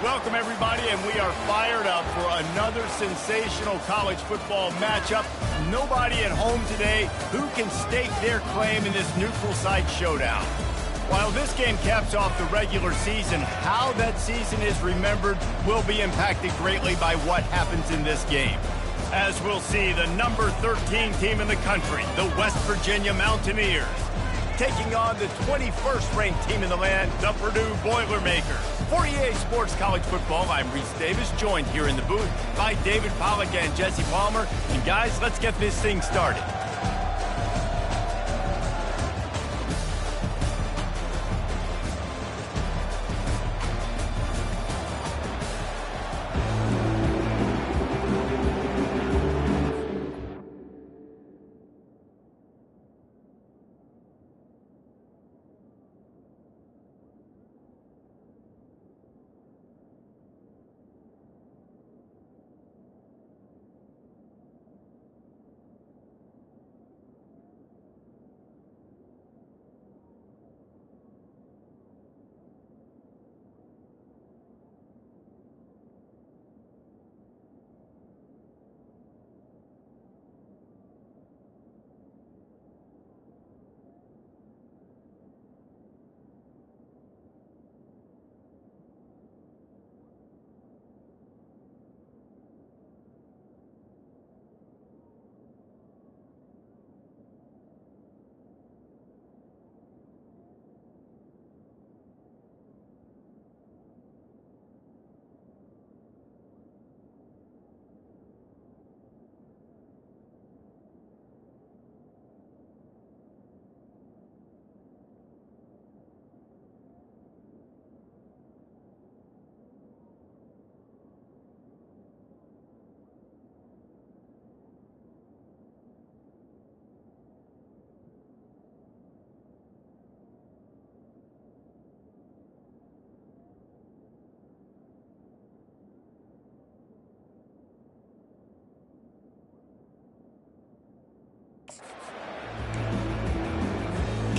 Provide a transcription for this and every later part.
Welcome, everybody, and we are fired up for another sensational college football matchup. Nobody at home today who can stake their claim in this neutral site showdown. While this game caps off the regular season, how that season is remembered will be impacted greatly by what happens in this game. As we'll see, the number 13 team in the country, the West Virginia Mountaineers, taking on the 21st ranked team in the land, the Purdue Boilermakers. For EA Sports College Football, I'm Reese Davis, joined here in the booth by David Pollack and Jesse Palmer. And guys, let's get this thing started.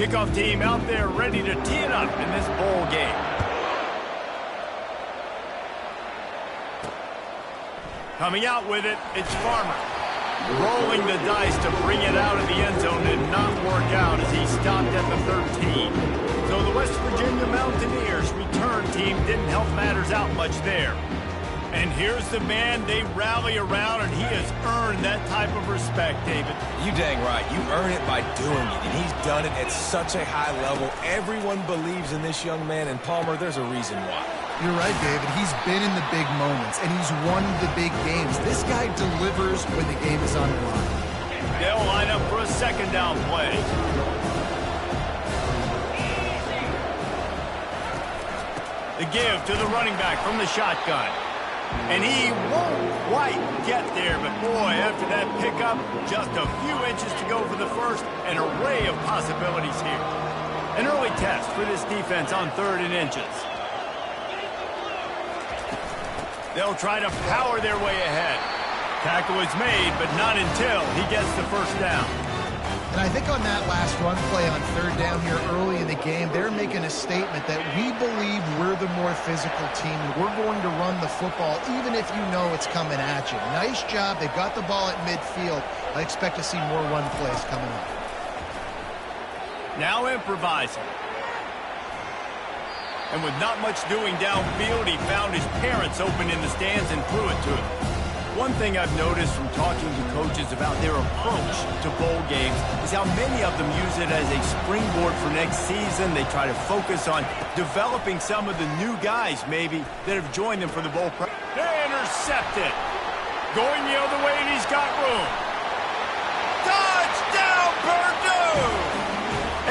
Kickoff team out there ready to tee it up in this bowl game. Coming out with it, it's Farmer. Rolling the dice to bring it out of the end zone did not work out as he stopped at the 13. So the West Virginia Mountaineers return team didn't help matters out much there. And here's the man they rally around, and he has earned that type of respect, David. You dang right. You earn it by doing it, and he's done it at such a high level. Everyone believes in this young man, and Palmer, there's a reason why. You're right, David. He's been in the big moments, and he's won the big games. This guy delivers when the game is on the line. They'll line up for a second down play. The give to the running back from the shotgun. And he won't quite get there, but boy, after that pickup, just a few inches to go for the first, an array of possibilities here. An early test for this defense on 3rd and inches. They'll try to power their way ahead. Tackle is made, but not until he gets the first down. And I think on that last run play on 3rd down here early in the game, they're making a statement that we believe we're the more physical team. We're going to run the football even if you know it's coming at you. Nice job. They've got the ball at midfield. I expect to see more run plays coming up. Now improvising. And with not much doing downfield, he found his parents open in the stands and threw it to him. One thing I've noticed from talking to coaches about their approach to bowl games is how many of them use it as a springboard for next season. They try to focus on developing some of the new guys, maybe, that have joined them for the bowl. They intercept it. Going the other way, and he's got room. Touchdown, Purdue!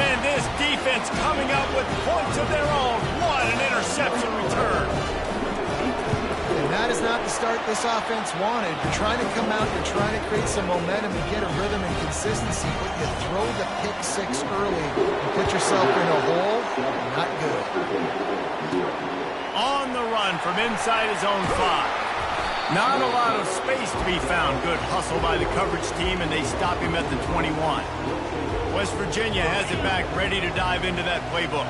And this defense coming up with points of their own. What an interception return. And that is not the start this offense wanted. You're trying to come out, you're trying to create some momentum and get a rhythm and consistency, but you throw the pick six early and put yourself in a hole. Not good. On the run from inside his own 5. Not a lot of space to be found. Good hustle by the coverage team, and they stop him at the 21. West Virginia has it back, ready to dive into that playbook.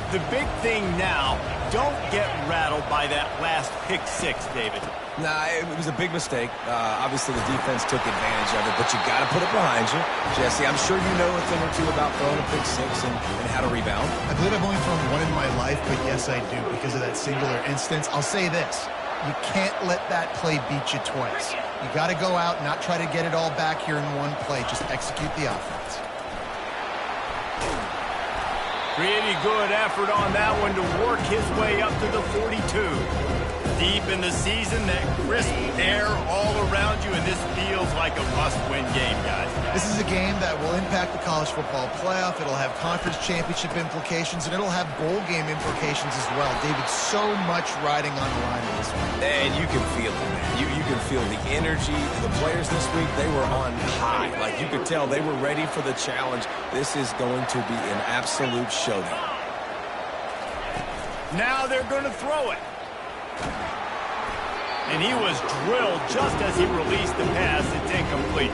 The big thing now, don't get rattled by that last pick six, David. Nah, it was a big mistake. Obviously, the defense took advantage of it, but you got to put it behind you. Jesse, I'm sure you know a thing or two about throwing a pick six and how to rebound. I believe I've only thrown one in my life, but yes, I do because of that singular instance. I'll say this. You can't let that play beat you twice. You got to go out and not try to get it all back here in one play. Just execute the offense. Pretty good effort on that one to work his way up to the 42. Deep in the season, that crisp air all around you, and this feels like a must-win game, guys. This is a game that will impact the college football playoff. It'll have conference championship implications, and it'll have bowl game implications as well. David, so much riding on the line in this one. And you can feel it, man. You can feel the energy. The players this week, they were on high. Like, you could tell they were ready for the challenge. This is going to be an absolute showdown. Now they're going to throw it. And he was drilled just as he released the pass. It's incomplete.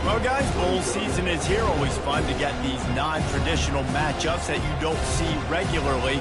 Well, guys, bowl season is here. Always fun to get these non-traditional matchups that you don't see regularly.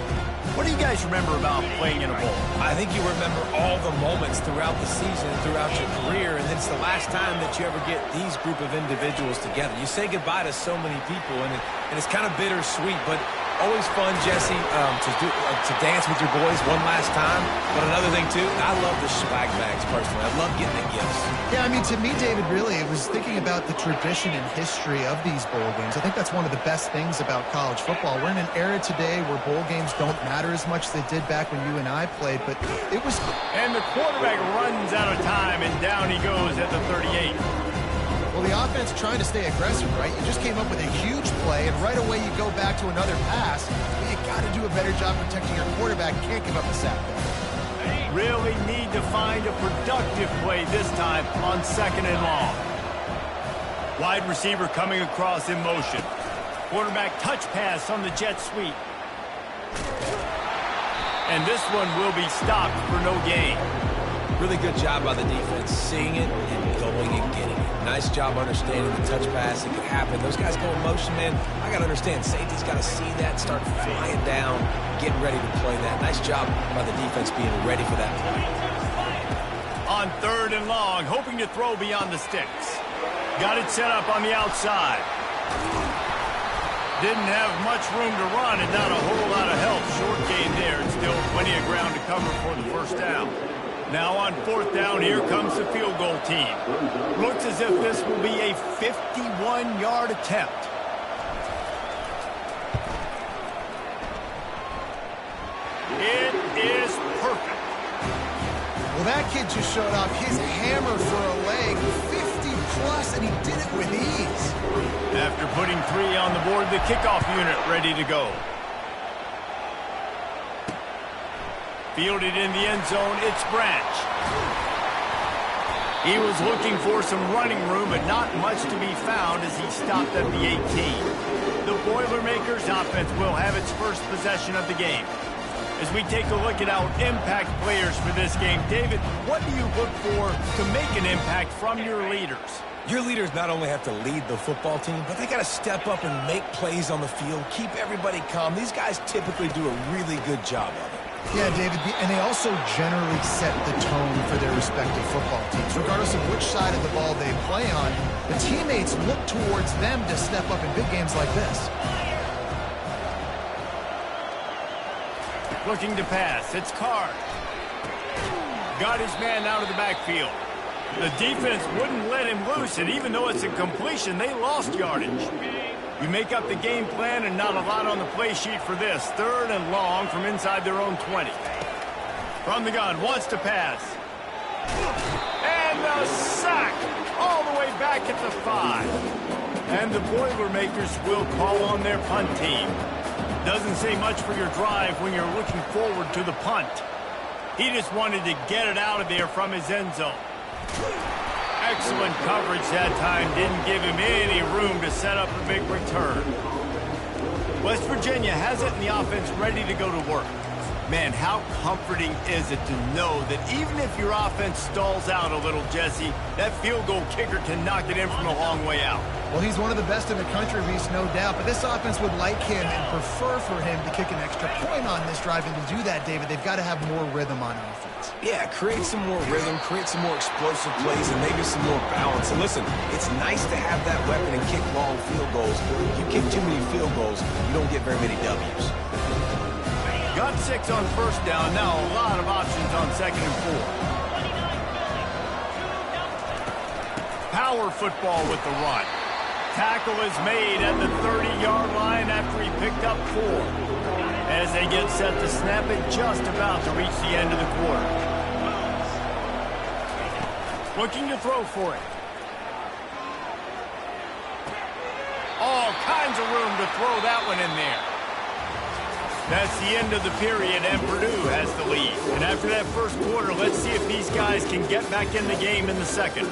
What do you guys remember about playing in a bowl? I think you remember all the moments throughout the season, throughout your career, and it's the last time that you ever get these group of individuals together. You say goodbye to so many people, and it's kind of bittersweet, but always fun, Jesse, to dance with your boys one last time. But another thing, too, I love the swag bags, personally. I love getting the gifts. Yeah, I mean, to me, David, really, it was thinking about the tradition and history of these bowl games. I think that's one of the best things about college football. We're in an era today where bowl games don't matter as much as they did back when you and I played, but it was... And the quarterback runs out of time, and down he goes at the 38. Well, the offense trying to stay aggressive, right? You just came up with a huge play, and right away you go back to another pass. But you got to do a better job protecting your quarterback. Can't give up the sack there. Really need to find a productive play this time on 2nd and long. Wide receiver coming across in motion. Quarterback touch pass on the jet sweep. And this one will be stopped for no gain. Really good job by the defense, seeing it and going and getting it. Nice job understanding the touch pass. It could happen. Those guys go in motion, man. I got to understand. Safety's got to see that, start flying down, getting ready to play that. Nice job by the defense being ready for that play. On 3rd and long, hoping to throw beyond the sticks. Got it set up on the outside. Didn't have much room to run and not a whole lot of help. Short gain there. Still plenty of ground to cover for the first down. Now on 4th down, here comes the field goal team. Looks as if this will be a 51-yard attempt. It is perfect. Well, that kid just showed off his hammer for a leg, 50-plus, and he did it with ease. After putting 3 on the board, the kickoff unit ready to go. Fielded in the end zone, it's Branch. He was looking for some running room, but not much to be found as he stopped at the 18. The Boilermakers offense will have its first possession of the game. As we take a look at our impact players for this game, David, what do you look for to make an impact from your leaders? Your leaders not only have to lead the football team, but they got to step up and make plays on the field, keep everybody calm. These guys typically do a really good job of it. Yeah, David, and they also generally set the tone for their respective football teams. Regardless of which side of the ball they play on, the teammates look towards them to step up in big games like this. Looking to pass, it's Card. Got his man out of the backfield. The defense wouldn't let him loose, and even though it's a completion, they lost yardage. You make up the game plan and not a lot on the play sheet for this. 3rd and long from inside their own 20. From the gun, wants to pass. And the sack all the way back at the 5. And the Boilermakers will call on their punt team. Doesn't say much for your drive when you're looking forward to the punt. He just wanted to get it out of there from his end zone. Excellent coverage that time. Didn't give him any room to set up a big return. West Virginia has it and the offense ready to go to work. Man, how comforting is it to know that even if your offense stalls out a little, Jesse, that field goal kicker can knock it in from a long way out. Well, he's one of the best in the country, Reese, no doubt. But this offense would like him and prefer for him to kick an extra point on this drive. And to do that, David, they've got to have more rhythm on offense. Yeah, create some more rhythm, create some more explosive plays, and maybe some more balance. And listen, it's nice to have that weapon and kick long field goals. If you kick too many field goals, you don't get very many W's. Got 6 on first down. Now a lot of options on 2nd and 4. Power football with the run. Tackle is made at the 30-yard line after he picked up 4. As they get set to snap it, just about to reach the end of the quarter. Looking to throw for it. All kinds of room to throw that one in there. That's the end of the period, and Purdue has the lead. And after that first quarter, let's see if these guys can get back in the game in the second.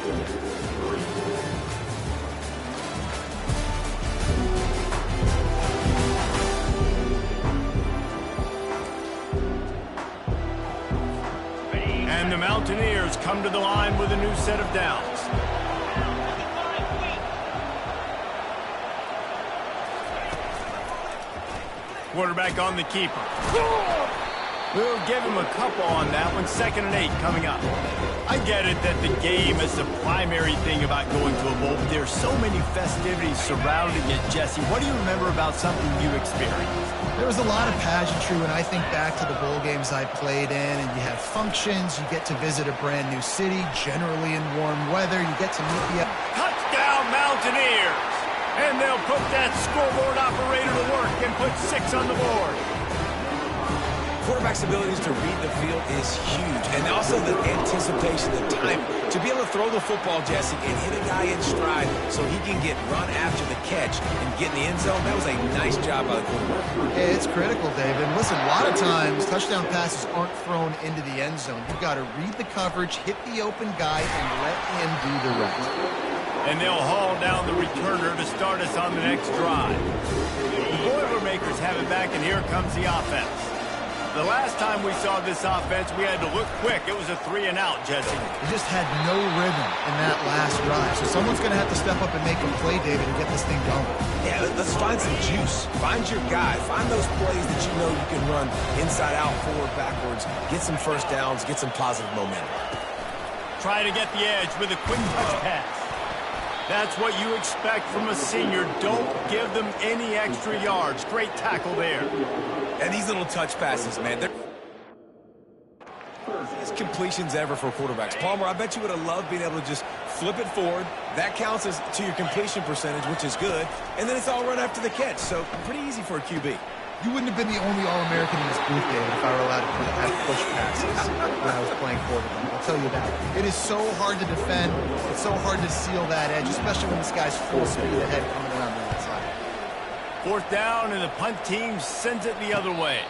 And the Mountaineers come to the line with a new set of downs. Quarterback on the keeper. We'll give him a couple on that one. 2nd and 8 coming up. I get it that the game is the primary thing about going to a bowl, but there's so many festivities surrounding it. Jesse, what do you remember about something you experienced? There was a lot of pageantry when I think back to the bowl games I played in, and you have functions, you get to visit a brand new city, generally in warm weather, you get to meet the... Touchdown Mountaineers! And they'll put that scoreboard operator to work and put 6 on the board. Quarterback's abilities to read the field is huge, and also the anticipation, the time to be able to throw the football, Jesse, and hit a guy in stride so he can get run after the catch and get in the end zone. That was a nice job by the quarterback. Yeah, it's critical, David. And listen, a lot of times touchdown passes aren't thrown into the end zone. You've got to read the coverage, hit the open guy, and let him do the rest. And they'll haul down the returner to start us on the next drive. The Boilermakers have it back, and here comes the offense. The last time we saw this offense, we had to look quick. It was a 3-and-out, Jesse. They just had no rhythm in that last drive. So someone's going to have to step up and make a play, David, and get this thing going. Yeah, let's find some juice. Find your guy. Find those plays that you know you can run inside out, forward, backwards. Get some first downs. Get some positive momentum. Try to get the edge with a quick touch pass. That's what you expect from a senior. Don't give them any extra yards. Great tackle there. And these little touch passes, man, they're as completions ever for quarterbacks. Palmer, I bet you would have loved being able to just flip it forward. That counts as to your completion percentage, which is good. And then it's all run after the catch. So pretty easy for a QB. You wouldn't have been the only All-American in this booth, David, if I were allowed to have push passes when I was playing quarterback. I'll tell you that. It is so hard to defend. It's so hard to seal that edge, especially when this guy's full speed ahead coming around the outside. 4th down, and the punt team sends it the other way.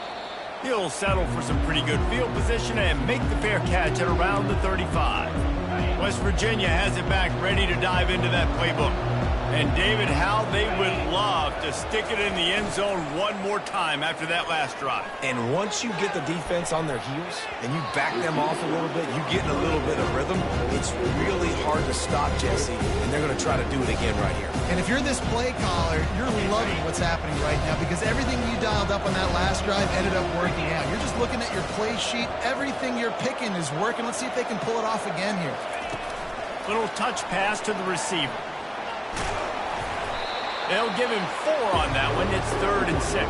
He'll settle for some pretty good field position and make the fair catch at around the 35. West Virginia has it back, ready to dive into that playbook. And David, how they would love to stick it in the end zone one more time after that last drive. And once you get the defense on their heels and you back them off a little bit, you get in a little bit of rhythm, it's really hard to stop Jesse, and they're going to try to do it again right here. And if you're this play caller, you're loving what's happening right now because everything you dialed up on that last drive ended up working out. You're just looking at your play sheet. Everything you're picking is working. Let's see if they can pull it off again here. Little touch pass to the receiver. They'll give him 4 on that one. It's 3rd and 6.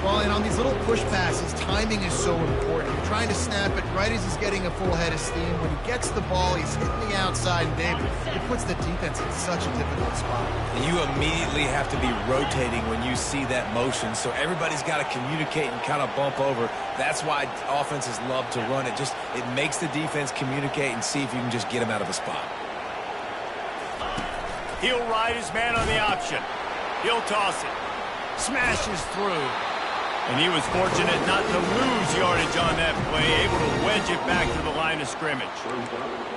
Well, and on these little push passes, timing is so important. You're trying to snap it right as he's getting a full head of steam. When he gets the ball, he's hitting the outside, and David, it puts the defense in such a difficult spot. And you immediately have to be rotating when you see that motion, so everybody's got to communicate and kind of bump over. That's why offenses love to run it. It makes the defense communicate and see if you can just get him out of a spot. He'll ride his man on the option. He'll toss it. Smashes through. And he was fortunate not to lose yardage on that play, able to wedge it back to the line of scrimmage.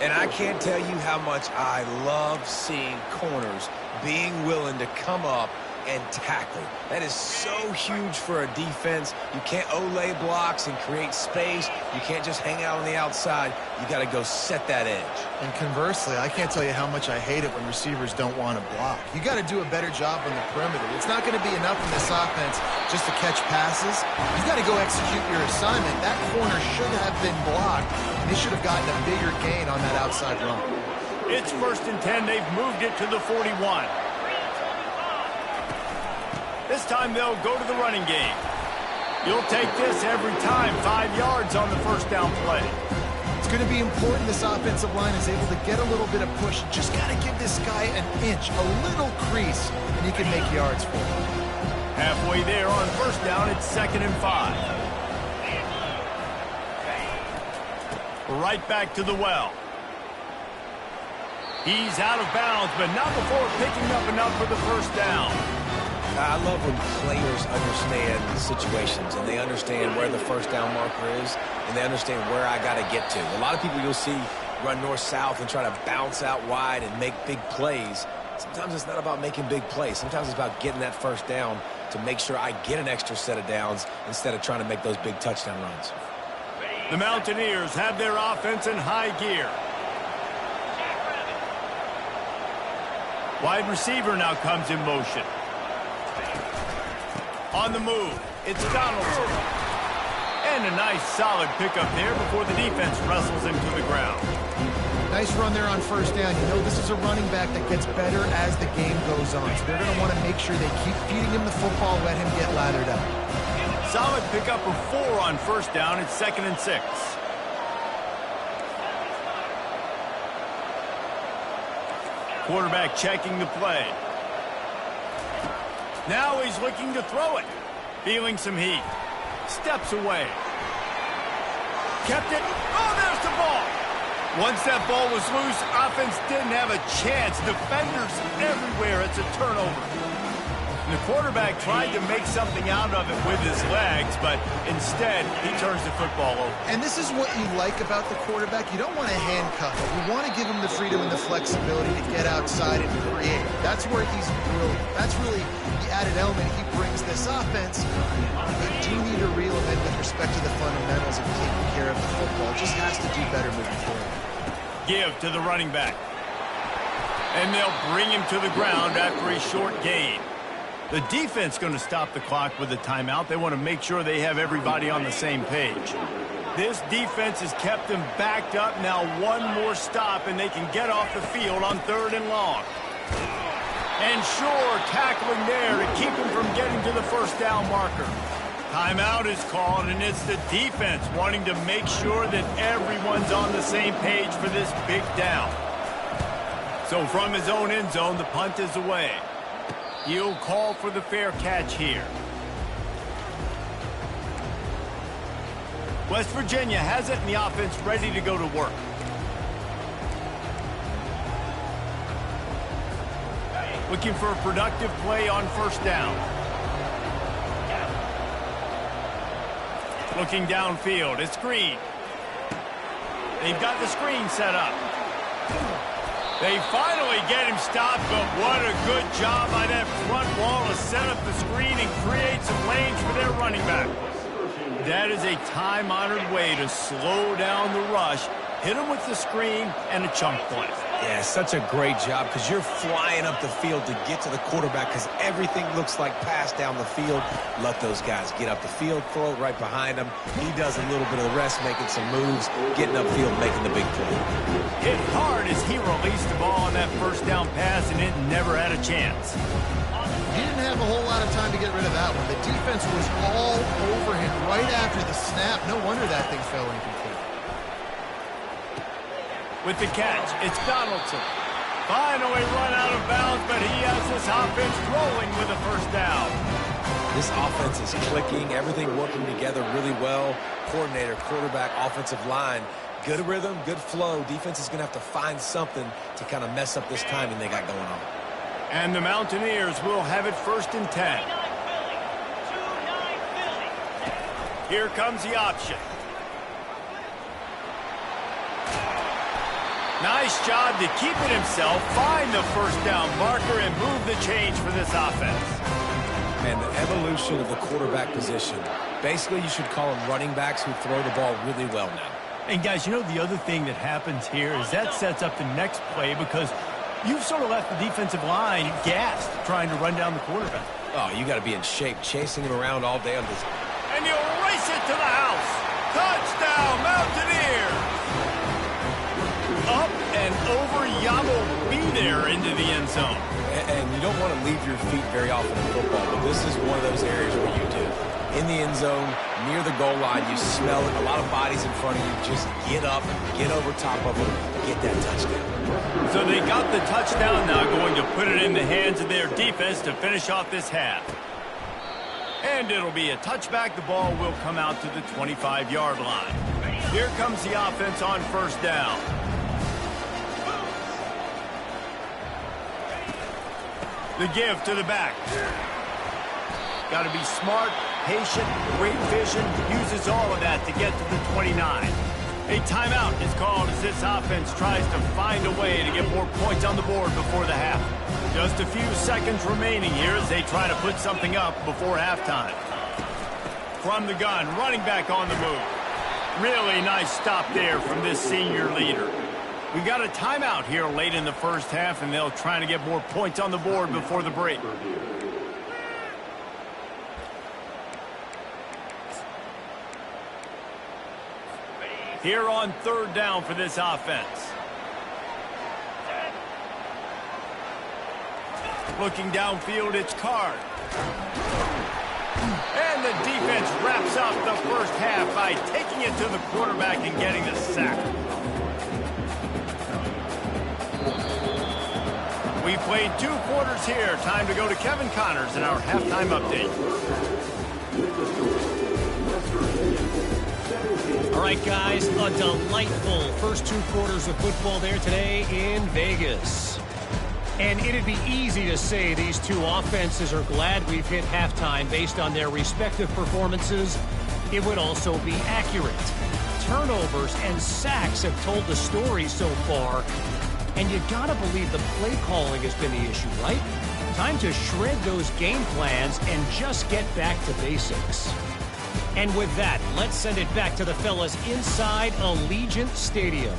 And I can't tell you how much I love seeing corners being willing to come up and tackling. That is so huge for a defense. You can't olay blocks and create space. You can't just hang out on the outside. You got to go set that edge. And conversely, I can't tell you how much I hate it when receivers don't want to block. You got to do a better job on the perimeter. It's not going to be enough in this offense just to catch passes. You got to go execute your assignment. That corner should have been blocked, and they should have gotten a bigger gain on that outside run. It's 1st and 10. They've moved it to the 41. This time they'll go to the running game. You'll take this every time. 5 yards on the first down play. It's going to be important this offensive line is able to get a little bit of push. Just got to give this guy an inch, a little crease, and he can make yards for him. Halfway there on first down, it's 2nd and 5. Right back to the well. He's out of bounds, but not before picking up enough for the first down. I love when players understand situations and they understand where the first down marker is and they understand where I got to get to. A lot of people you'll see run north-south and try to bounce out wide and make big plays. Sometimes it's not about making big plays. Sometimes it's about getting that first down to make sure I get an extra set of downs instead of trying to make those big touchdown runs. The Mountaineers have their offense in high gear. Wide receiver now comes in motion. On the move, it's Donaldson. And a nice solid pickup there before the defense wrestles him to the ground. Nice run there on first down. You know this is a running back that gets better as the game goes on. So they're going to want to make sure they keep feeding him the football, let him get lathered up. Solid pickup of 4 on first down. It's 2nd and 6. Quarterback checking the play. Now he's looking to throw it. Feeling some heat. Steps away. Kept it. Oh, there's the ball. Once that ball was loose, offense didn't have a chance. Defenders everywhere. It's a turnover. And the quarterback tried to make something out of it with his legs, but instead, he turns the football over. And this is what you like about the quarterback. You don't want to handcuff him. You want to give him the freedom and the flexibility to get outside and create. That's where he's brilliant. That's really the added element he brings this offense. They do need to reel him in with respect to the fundamentals of taking care of the football. Just has to do better moving forward. Give to the running back. And they'll bring him to the ground after a short gain. The defense going to stop the clock with a timeout. They want to make sure they have everybody on the same page. This defense has kept them backed up. Now one more stop, and they can get off the field on 3rd and long. And sure, tackling there to keep him from getting to the first down marker. Timeout is called, and it's the defense wanting to make sure that everyone's on the same page for this big down. So from his own end zone, the punt is away. He'll call for the fair catch here. West Virginia has it, and the offense ready to go to work. Looking for a productive play on first down. Looking downfield, it's Green. They've got the screen set up. They finally get him stopped, but what a good job by that front wall to set up the screen and create some lanes for their running back. That is a time-honored way to slow down the rush, hit him with the screen, and a chunk play. Yeah, such a great job because you're flying up the field to get to the quarterback because everything looks like pass down the field. Let those guys get up the field, throw it right behind him. He does a little bit of the rest, making some moves, getting upfield, making the big play. Hit hard as he released the ball on that first down pass, and it never had a chance. He didn't have a whole lot of time to get rid of that one. The defense was all over him right after the snap. No wonder that thing fell incomplete. With the catch, it's Donaldson. Finally run out of bounds, but he has this offense rolling with a first down. This offense is clicking, everything working together really well. Coordinator, quarterback, offensive line, good rhythm, good flow. Defense is going to have to find something to kind of mess up this timing they got going on. And the Mountaineers will have it 1st and 10. Here comes the option. Nice job to keep it himself, find the first down marker, and move the change for this offense. Man, the evolution of the quarterback position. Basically, you should call them running backs who throw the ball really well now. And guys, you know the other thing that happens here is that sets up the next play because you've sort of left the defensive line gassed trying to run down the quarterback. Oh, you got to be in shape, chasing him around all day on this. And you race it to the house. Touchdown, Mountaineers! Up and over, Yamo be there into the end zone. And you don't want to leave your feet very often in football, but this is one of those areas where you do. In the end zone, near the goal line, you smell it. A lot of bodies in front of you. Just get up, get over top of them, get that touchdown. So they got the touchdown, now going to put it in the hands of their defense to finish off this half. And it'll be a touchback. The ball will come out to the 25-yard line. Here comes the offense on first down. The give to the back. Got to be smart, patient, great vision, uses all of that to get to the 29. A timeout is called as this offense tries to find a way to get more points on the board before the half. Just a few seconds remaining here as they try to put something up before halftime. From the gun, running back on the move. Really nice stop there from this senior leader. We got a timeout here late in the first half, and they'll try to get more points on the board before the break. Here on third down for this offense. Looking downfield, it's Card. And the defense wraps up the first half by taking it to the quarterback and getting the sack. We played 2 quarters here. Time to go to Kevin Connors in our halftime update. All right, guys, a delightful first 2 quarters of football there today in Vegas. And it'd be easy to say these two offenses are glad we've hit halftime based on their respective performances. It would also be accurate. Turnovers and sacks have told the story so far. And you gotta believe the play calling has been the issue, right? Time to shred those game plans and just get back to basics. And with that, let's send it back to the fellas inside Allegiant Stadium.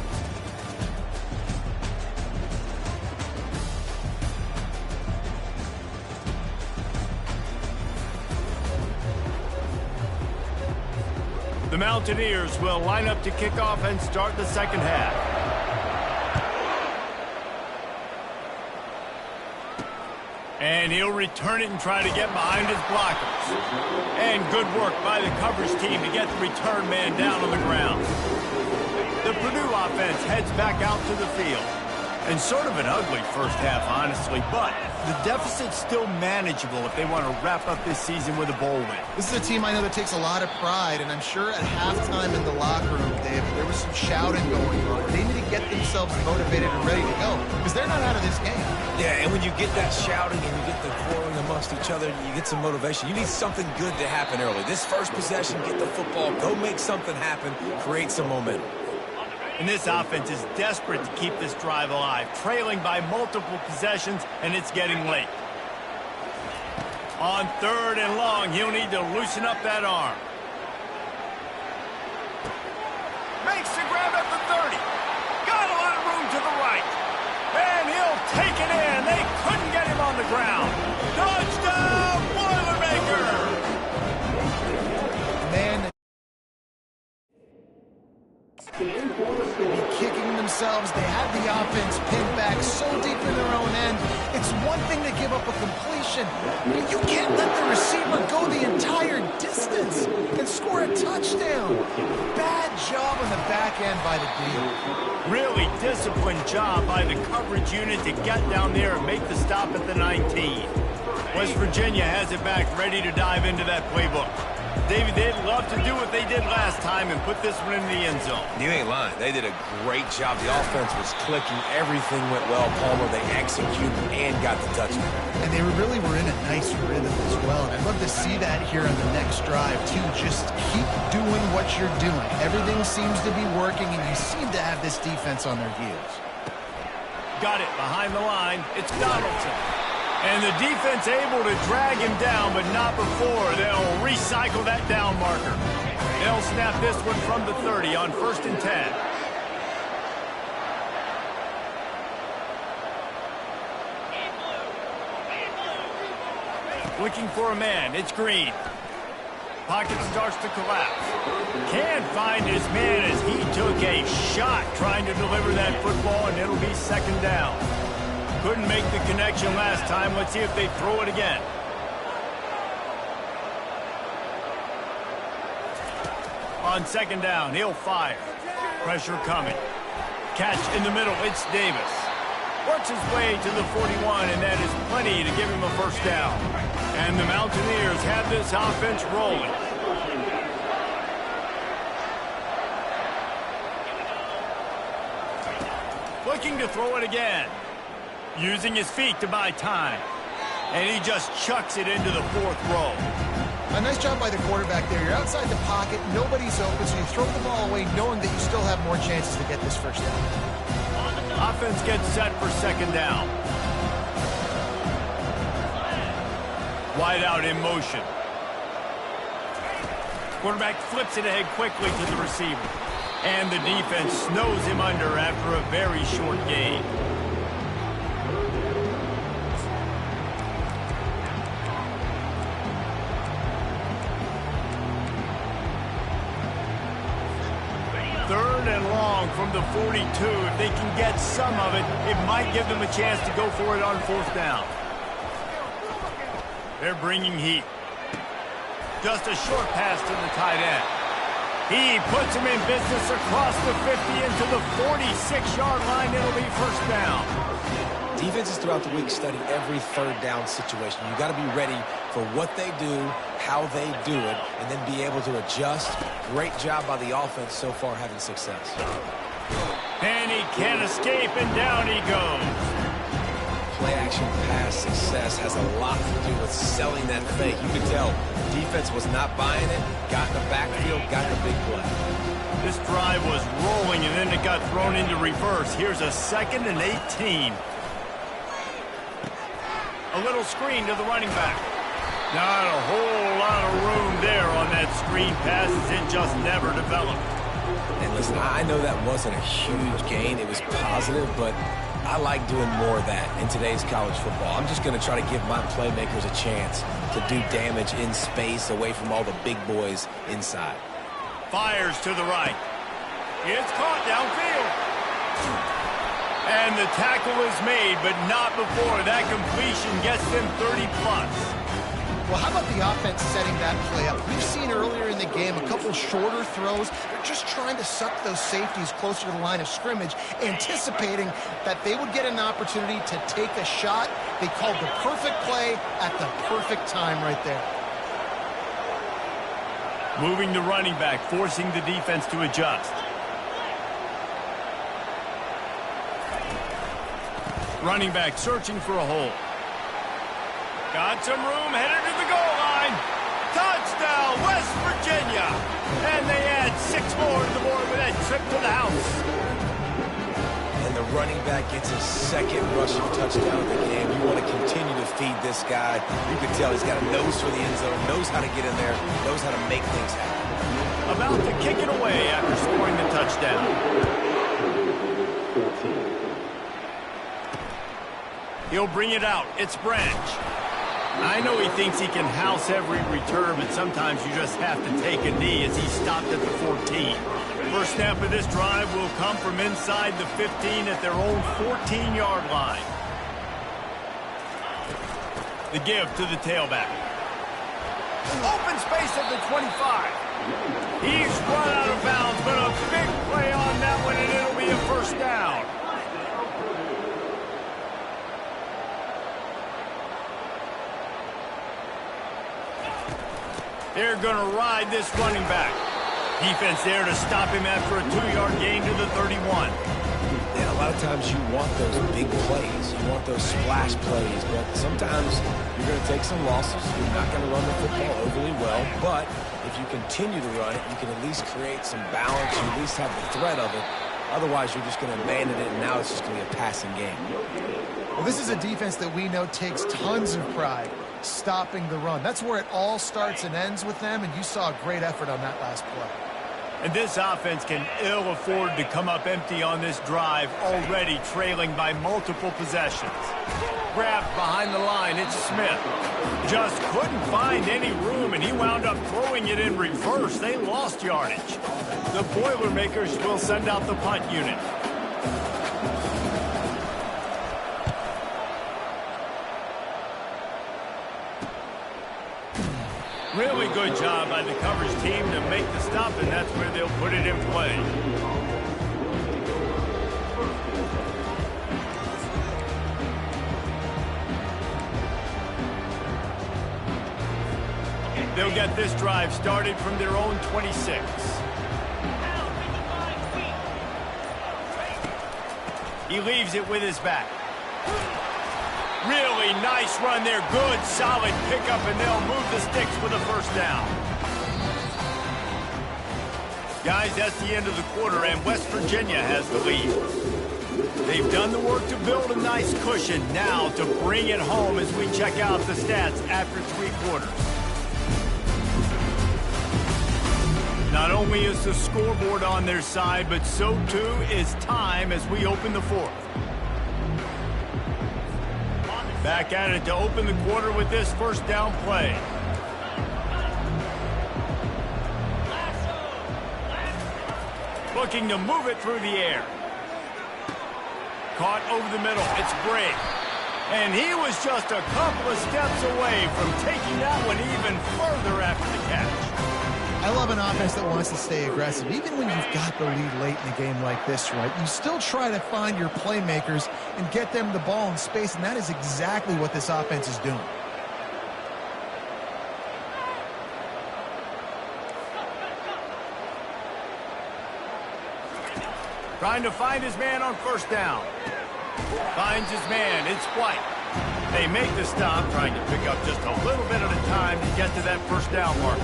The Mountaineers will line up to kick off and start the second half. And he'll return it and try to get behind his blockers. And good work by the coverage team to get the return man down on the ground. The Purdue offense heads back out to the field. And sort of an ugly first half, honestly, but the deficit's still manageable if they want to wrap up this season with a bowl win. This is a team I know that takes a lot of pride, and I'm sure at halftime in the locker room, Dave, there was some shouting going on. They need to get themselves motivated and ready to go, because they're not out of this game. Yeah, and when you get that shouting and you get the quarreling amongst each other, you get some motivation. You need something good to happen early. This first possession, get the football, go make something happen, create some momentum. And this offense is desperate to keep this drive alive, trailing by multiple possessions, and it's getting late. On third and long, he'll need to loosen up that arm. Makes the grab at the 30. Got a lot of room to the right. And he'll take it in. They couldn't get him on the ground. Touchdown, Boilermaker! Man, be kicking themselves. They have the offense pinned back so deep in their own end. It's one thing to give up a completion, but you can't let the receiver go the entire distance and score a touchdown. Bad job on the back end by the D. Really disciplined job by the coverage unit to get down there and make the stop at the 19. West Virginia has it back, ready to dive into that playbook. David, they'd love to do what they did last time and put this one in the end zone. You ain't lying. They did a great job. The offense was clicking. Everything went well, Palmer. They executed and got the touchdown. And they really were in a nice rhythm as well. And I'd love to see that here on the next drive, too. Just keep doing what you're doing. Everything seems to be working, and you seem to have this defense on their heels. got it behind the line. It's Donaldson. And the defense able to drag him down, but not before. They'll recycle that down marker. They'll snap this one from the 30 on 1st and 10. Looking for a man. It's Green. Pocket starts to collapse. Can't find his man as he took a shot trying to deliver that football, and it'll be 2nd down. Couldn't make the connection last time. Let's see if they throw it again. On 2nd down, he'll fire. Pressure coming. Catch in the middle. It's Davis. Works his way to the 41, and that is plenty to give him a 1st down. And the Mountaineers have this offense rolling. Looking to throw it again. Using his feet to buy time. And he just chucks it into the 4th row. A nice job by the quarterback there. You're outside the pocket, nobody's open, so you throw the ball away knowing that you still have more chances to get this 1st down. Offense gets set for 2nd down. Wide out in motion. Quarterback flips it ahead quickly to the receiver. And the defense snows him under after a very short gain. Third and long from the 42. If they can get some of it, it might give them a chance to go for it on 4th down. They're bringing heat. Just a short pass to the tight end. He puts him in business across the 50 into the 46-yard line. It'll be 1st down. Defenses throughout the week study every 3rd down situation. You got to be ready for what they do, how they do it, and then be able to adjust. Great job by the offense so far having success. And he can't escape, and down he goes. Play-action pass success has a lot to do with selling that fake. You could tell defense was not buying it, got in the backfield, got the big play. This drive was rolling, and then it got thrown into reverse. Here's a 2nd and 18. A little screen to the running back. Not a whole lot of room there on that screen pass as it just never developed. And listen, I know that wasn't a huge gain. It was positive, but I like doing more of that in today's college football. I'm just going to try to give my playmakers a chance to do damage in space away from all the big boys inside. Fires to the right. It's caught downfield. And the tackle is made, but not before. That completion gets them 30-plus. Well, how about the offense setting that play up? We've seen earlier in the game a couple shorter throws. They're just trying to suck those safeties closer to the line of scrimmage, anticipating that they would get an opportunity to take a shot. They called the perfect play at the perfect time right there. Moving the running back, forcing the defense to adjust. Running back searching for a hole. Got some room, headed to the goal line. Touchdown, West Virginia. And they add 6 more to the board with that trip to the house. And the running back gets his 2nd rushing touchdown of the game. You want to continue to feed this guy. You can tell he's got a nose for the end zone, knows how to get in there, knows how to make things happen. About to kick it away after scoring the touchdown. He'll bring it out. It's Branch. I know he thinks he can house every return, but sometimes you just have to take a knee as he stopped at the 14. First snap of this drive will come from inside the 15 at their own 14-yard line. The give to the tailback. Open space at the 25. He's run out of bounds, but a big play on that one, and it'll be a 1st down. They're going to ride this running back. Defense there to stop him after a 2-yard gain to the 31. And a lot of times you want those big plays. You want those splash plays. But sometimes you're going to take some losses. You're not going to run the football overly well. But if you continue to run it, you can at least create some balance. You at least have the threat of it. Otherwise, you're just going to abandon it, and now it's just going to be a passing game. Well, this is a defense that we know takes tons of pride stopping the run. That's where it all starts and ends with them, and you saw a great effort on that last play. And this offense can ill afford to come up empty on this drive, already trailing by multiple possessions. Grabbed behind the line, it's Smith. Just couldn't find any room, and he wound up throwing it in reverse. They lost yardage. The Boilermakers will send out the punt unit. Really good job by the coverage team to make the stop, and that's where they'll put it in play. They'll get this drive started from their own 26. He leaves it with his back. Really nice run there. Good, solid pickup, and they'll move the sticks with a first down. Guys, that's the end of the quarter, and West Virginia has the lead. They've done the work to build a nice cushion. Now to bring it home as we check out the stats after 3 quarters. Not only is the scoreboard on their side, but so too is time as we open the 4th. Back at it to open the quarter with this first down play. Looking to move it through the air. Caught over the middle. It's Bray. And he was just a couple of steps away from taking that one even further after the catch. I love an offense that wants to stay aggressive. Even when you've got the lead late in a game like this, right, you still try to find your playmakers and get them the ball in space, and that is exactly what this offense is doing. Trying to find his man on first down. Finds his man. It's White. They make the stop, trying to pick up just a little bit at a time to get to that first down marker.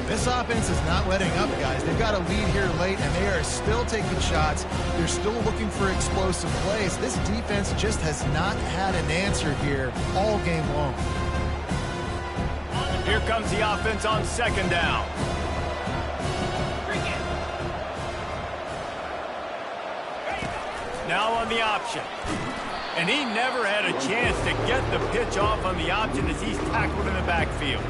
This offense is not letting up, guys. They've got a lead here late, and they are still taking shots. They're still looking for explosive plays. This defense just has not had an answer here all game long. Here comes the offense on second down. Now on the option. And he never had a chance to get the pitch off on the option as he's tackled in the backfield.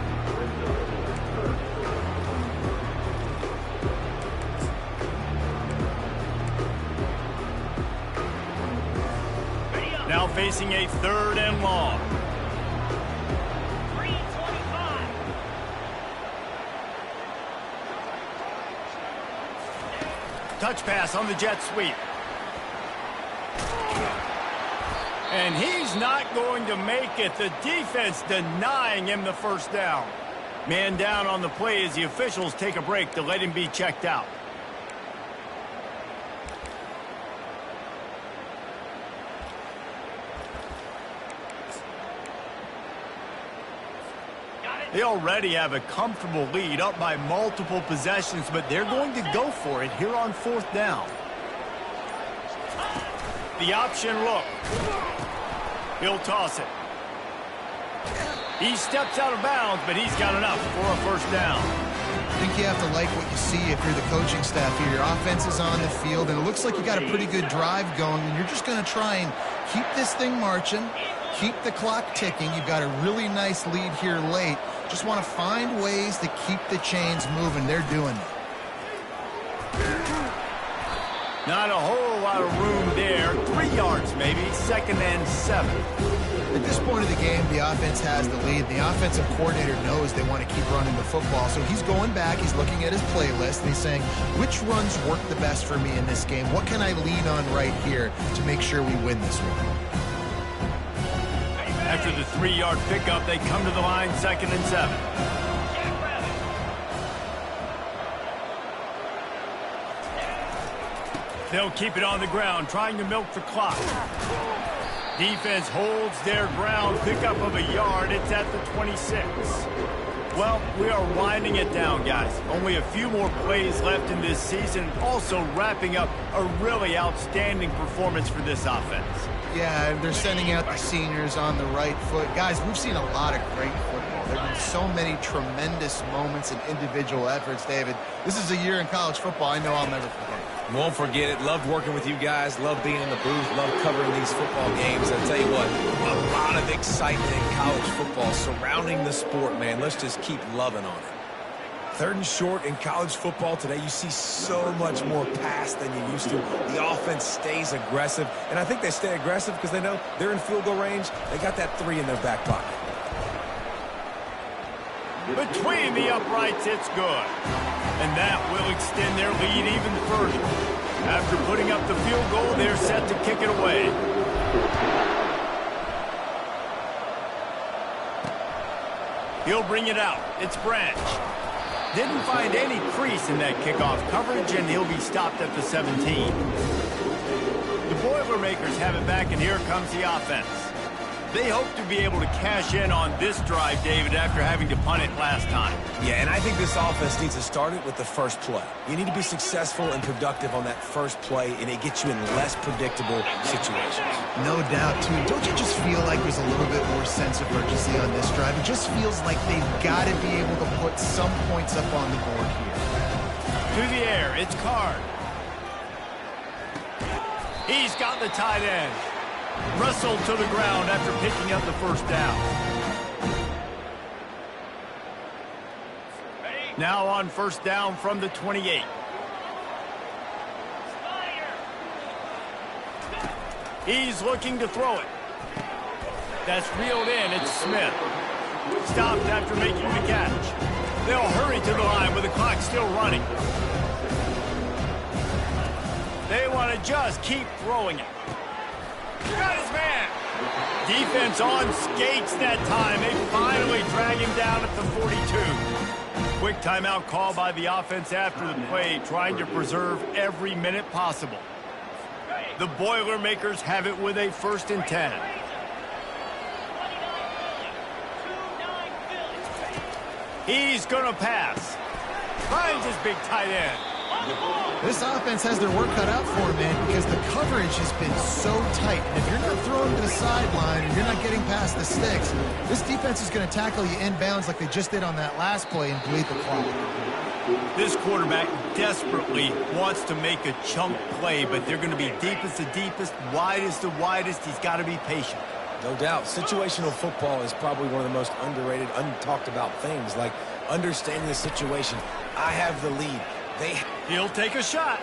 Now facing a 3rd and long. Touch pass on the jet sweep. And he's not going to make it. The defense denying him the first down. Man down on the play as the officials take a break to let him be checked out. They already have a comfortable lead, up by multiple possessions, but they're going to go for it here on 4th down. The option look. He'll toss it. He steps out of bounds, but he's got enough for a first down. I think you have to like what you see if you're the coaching staff here. Your offense is on the field, and it looks like you got a pretty good drive going, and you're just going to try and keep this thing marching, keep the clock ticking. You've got a really nice lead here late. Just want to find ways to keep the chains moving. They're doing it. Not a whole lot of room there. 3 yards maybe. 2nd and 7. At this point of the game, the offense has the lead. The offensive coordinator knows they want to keep running the football. So he's going back. He's looking at his playlist, and he's saying, which runs work the best for me in this game? What can I lean on right here to make sure we win this one? After the 3-yard pickup, they come to the line, 2nd and 7. They'll keep it on the ground, trying to milk the clock. Defense holds their ground, pickup of a yard. It's at the 26. Well, we are winding it down, guys. Only a few more plays left in this season. Also wrapping up a really outstanding performance for this offense. Yeah, and they're sending out the seniors on the right foot. Guys, we've seen a lot of great football. There have been so many tremendous moments and individual efforts, David. This is a year in college football I know I'll never forget. Won't forget it. Loved working with you guys. Loved being in the booth. Loved covering these football games. I'll tell you what, a lot of excitement in college football surrounding the sport, man. Let's just keep loving on it. 3rd and short in college football today. You see so much more pass than you used to. The offense stays aggressive, and I think they stay aggressive because they know they're in field goal range. They got that 3 in their back pocket. Between the uprights, it's good. And that will extend their lead even further. After putting up the field goal, they're set to kick it away. He'll bring it out. It's Branch. Didn't find any crease in that kickoff coverage, and he'll be stopped at the 17. The Boilermakers have it back, and here comes the offense. They hope to be able to cash in on this drive, David, after having to punt it last time. Yeah, and I think this offense needs to start it with the first play. You need to be successful and productive on that first play, and it gets you in less predictable situations. No doubt, too. Don't you just feel like there's a little bit more sense of urgency on this drive? It just feels like they've got to be able to put some points up on the board here. To the air, it's Card. He's got the tight end. Wrestled to the ground after picking up the first down. Now on first down from the 28. He's looking to throw it. That's reeled in. It's Smith. Stopped after making the catch. They'll hurry to the line with the clock still running. They want to just keep throwing it. Got his man. Defense on skates that time. They finally drag him down at the 42. Quick timeout call by the offense after the play, trying to preserve every minute possible. The Boilermakers have it with a 1st and 10. He's going to pass. Finds his big tight end. This offense has their work cut out for them, man, because the coverage has been so tight. And if you're not throwing to the sideline and you're not getting past the sticks, this defense is going to tackle you inbounds like they just did on that last play and bleed the clock. This quarterback desperately wants to make a chunk play, but they're going to be deepest the deepest, widest the widest. He's got to be patient. No doubt. Situational football is probably one of the most underrated, untalked about things, like understanding the situation. I have the lead. He'll take a shot.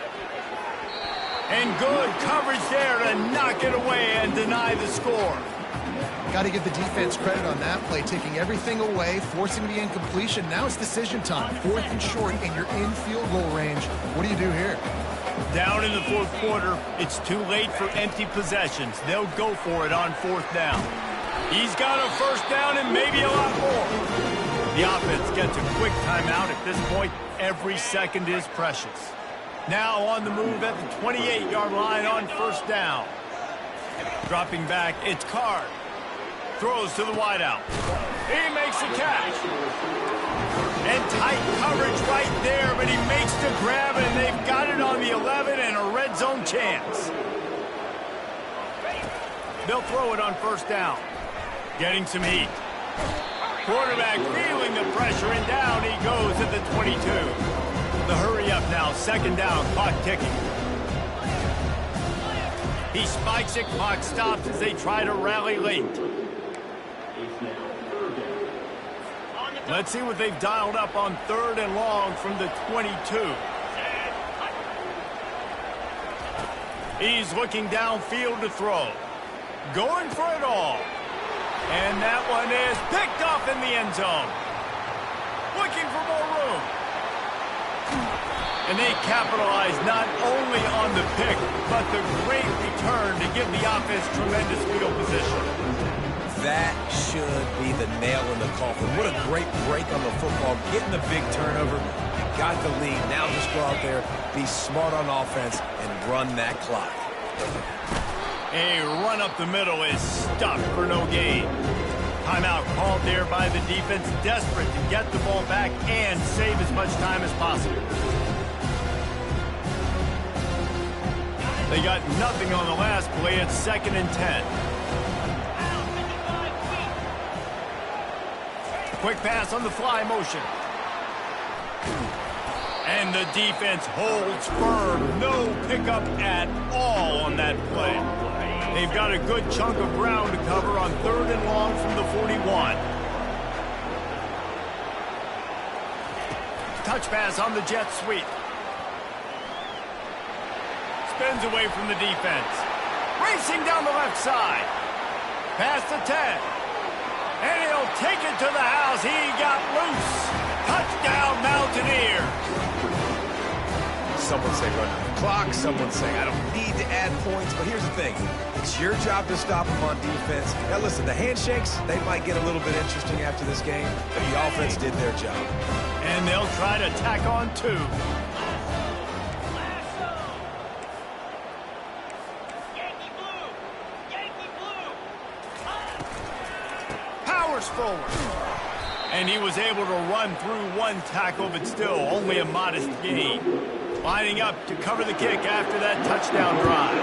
And good coverage there to knock it away and deny the score. Got to give the defense credit on that play, taking everything away, forcing the incompletion. Now it's decision time. 4th and short, and you're in field goal range. What do you do here? Down in the 4th quarter, it's too late for empty possessions. They'll go for it on 4th down. He's got a 1st down and maybe a lot more. The offense gets a quick timeout at this point. Every second is precious. Now on the move at the 28-yard line on 1st down. Dropping back, it's Card. Throws to the wideout. He makes the catch. And tight coverage right there, but he makes the grab, and they've got it on the 11 and a red zone chance. They'll throw it on 1st down. Getting some heat. Quarterback feeling the pressure, and down he goes at the 22. The hurry up now, 2nd down, clock ticking. He spikes it, clock stops as they try to rally late. Let's see what they've dialed up on 3rd and long from the 22. He's looking downfield to throw. Going for it all. And that one is picked off in the end zone. Looking for more room. And they capitalize not only on the pick, but the great return to give the offense tremendous field position. That should be the nail in the coffin. What a great break on the football. Getting the big turnover. You got the lead. Now just go out there, be smart on offense, and run that clock. A run up the middle is stopped for no gain. Timeout called there by the defense, desperate to get the ball back and save as much time as possible. They got nothing on the last play. It's 2nd and 10. Quick pass on the fly motion. And the defense holds firm. No pickup at all on that play. They've got a good chunk of ground to cover on 3rd and long from the 41. Touch pass on the jet sweep. Spins away from the defense. Racing down the left side. Past the 10. And he'll take it to the house. He got loose. Touchdown, Mountaineer. Someone say run out the clock. Someone say I don't need to add points. But here's the thing. It's your job to stop them on defense. Now listen, the handshakes, they might get a little bit interesting after this game. But the offense did their job. And they'll try to tack on 2. Powers forward. And he was able to run through 1 tackle, but still only a modest gain. Lining up to cover the kick after that touchdown drive.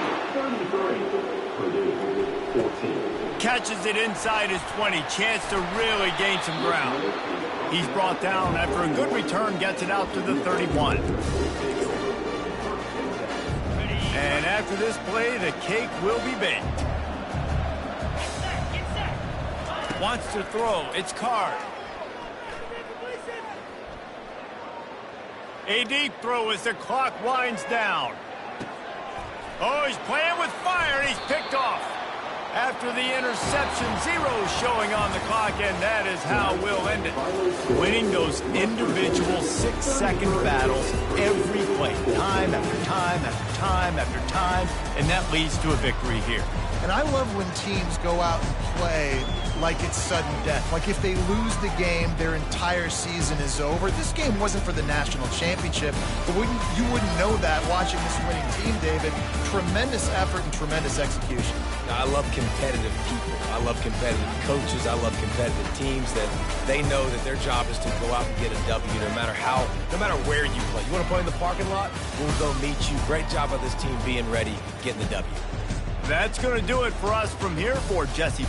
Catches it inside his 20. Chance to really gain some ground. He's brought down after a good return, gets it out to the 31. And after this play, the cake will be baked. Wants to throw. It's Card. A deep throw as the clock winds down. Oh, he's playing with fire, and he's picked off. After the interception, 0 showing on the clock, and that is how we'll end it. Winning those individual 6-second battles every play, time after time after time after time, and that leads to a victory here. And I love when teams go out and play like it's sudden death. Like if they lose the game, their entire season is over. This game wasn't for the national championship, but you wouldn't know that watching this winning team, David. Tremendous effort and tremendous execution. I love competitive people. I love competitive coaches. I love competitive teams that they know that their job is to go out and get a W no matter where you play. You want to play in the parking lot? We'll go meet you. Great job of this team being ready, getting the W. That's going to do it for us from here for Jesse